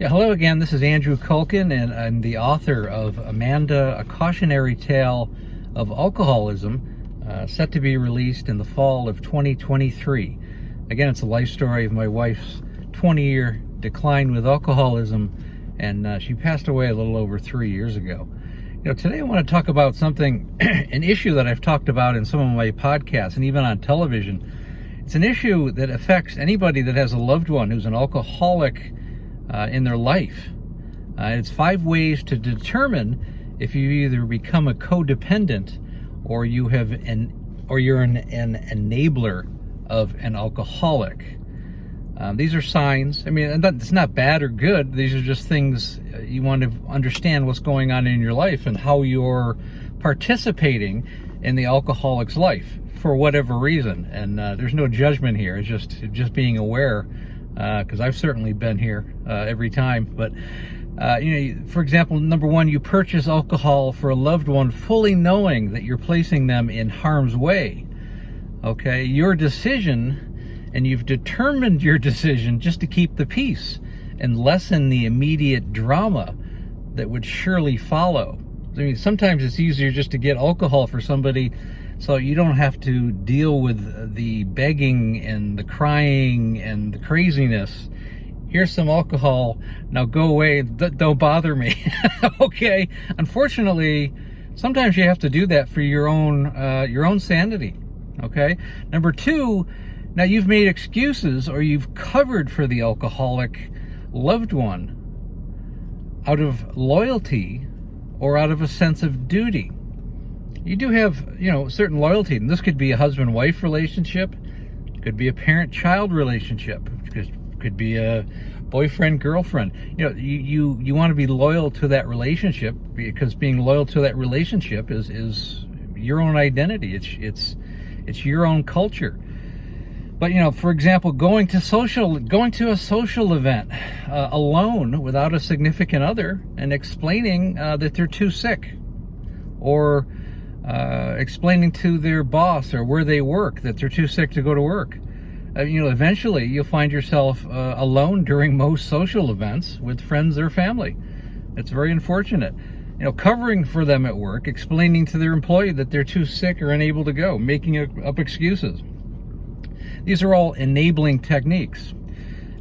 Yeah, hello again. This is Andrew Culkin, and I'm the author of Amanda, A Cautionary Tale of Alcoholism, set to be released in the fall of 2023. Again, it's a life story of my wife's 20-year decline with alcoholism, and she passed away a little over 3 years ago. Today I want to talk about something, an issue that I've talked about in some of my podcasts and even on television. It's an issue that affects anybody that has a loved one who's an alcoholic in their life. It's 5 ways to determine if you either become a codependent or you're an enabler of an alcoholic. These are signs. I mean, it's not bad or good. These are just things you want to understand what's going on in your life and how you're participating in the alcoholic's life for whatever reason. And there's no judgment here. It's just being aware. Because I've certainly been here every time. But, for example, number 1, you purchase alcohol for a loved one fully knowing that you're placing them in harm's way. Okay, your decision, and you've determined your decision just to keep the peace and lessen the immediate drama that would surely follow. I mean, sometimes it's easier just to get alcohol for somebody so you don't have to deal with the begging and the crying and the craziness. Here's some alcohol, now go away, don't bother me. Okay, unfortunately, sometimes you have to do that for your own sanity. Okay, number 2, now you've made excuses or you've covered for the alcoholic loved one out of loyalty or out of a sense of duty. You do have, certain loyalty, and this could be a husband-wife relationship, it could be a parent-child relationship, it could be a boyfriend-girlfriend. You want to be loyal to that relationship because being loyal to that relationship is your own identity. It's your own culture. But for example, going to a social event alone without a significant other and explaining that they're too sick, or explaining to their boss or where they work that they're too sick to go to work. Eventually you'll find yourself alone during most social events with friends or family. It's very unfortunate. Covering for them at work, explaining to their employee that they're too sick or unable to go, making up excuses. These are all enabling techniques.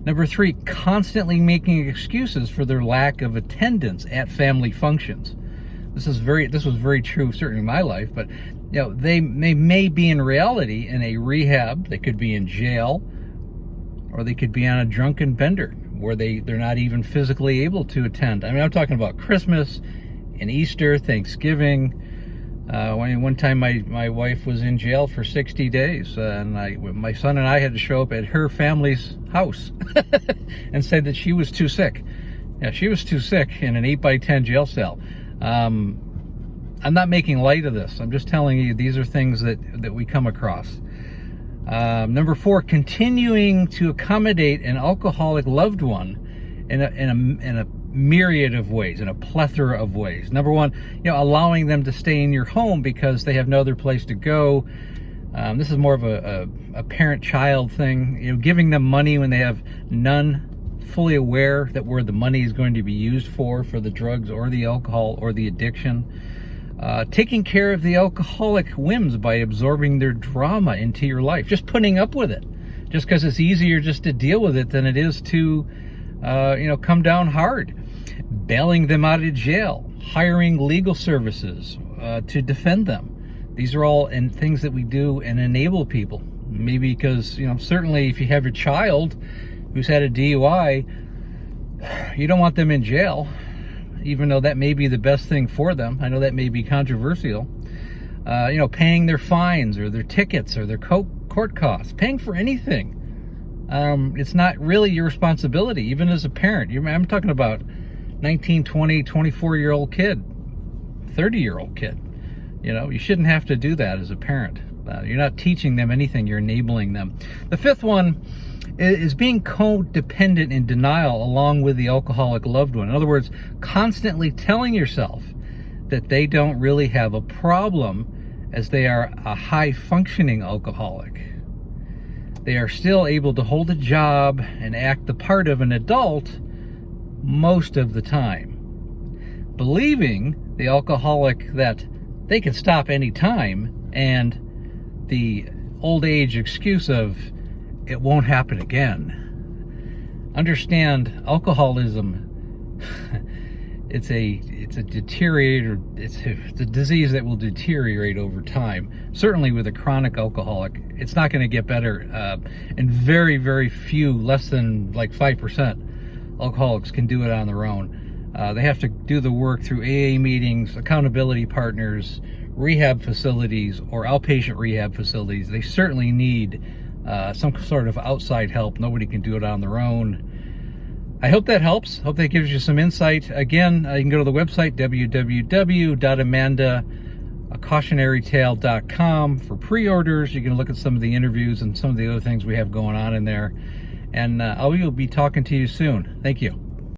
Number 3, constantly making excuses for their lack of attendance at family functions. This was very true, certainly in my life, but they may be in reality in a rehab, they could be in jail, or they could be on a drunken bender where they're not even physically able to attend. I mean, I'm talking about Christmas and Easter, Thanksgiving. One time my wife was in jail for 60 days, and my son and I had to show up at her family's house and said that she was too sick. Yeah, she was too sick in an 8x10 jail cell. I'm not making light of this. I'm just telling you these are things that we come across. Number 4, continuing to accommodate an alcoholic loved one in a myriad of ways, in a plethora of ways. Number 1, allowing them to stay in your home because they have no other place to go. This is more of a parent-child thing. Giving them money when they have none, fully aware that where the money is going to be used for the drugs or the alcohol or the addiction. Taking care of the alcoholic whims by absorbing their drama into your life, just putting up with it, just because it's easier just to deal with it than it is to come down hard. Bailing them out of jail, hiring legal services to defend them. These are all things that we do and enable people. Maybe because, certainly if you have your child who's had a DUI, you don't want them in jail, even though that may be the best thing for them. I know that may be controversial. Paying their fines or their tickets or their court costs, paying for anything. It's not really your responsibility, even as a parent. I'm talking about 19, 20, 24-year-old kid, 30-year-old kid. You shouldn't have to do that as a parent. You're not teaching them anything, you're enabling them. The 5th one is being codependent in denial along with the alcoholic loved one. In other words, constantly telling yourself that they don't really have a problem as they are a high-functioning alcoholic. They are still able to hold a job and act the part of an adult, most of the time. Believing the alcoholic that they can stop any time, and the old age excuse of it won't happen again. Understand, alcoholism, it's a deteriorator. It's a disease that will deteriorate over time. Certainly with a chronic alcoholic, it's not going to get better. And very, very few, less than like 5% alcoholics can do it on their own. They have to do the work through AA meetings, accountability partners, rehab facilities, or outpatient rehab facilities. They certainly need some sort of outside help. Nobody can do it on their own. I hope that helps. Hope that gives you some insight. Again, you can go to the website, www.amandacautionarytale.com, for pre-orders. You can look at some of the interviews and some of the other things we have going on in there. And I will be talking to you soon. Thank you.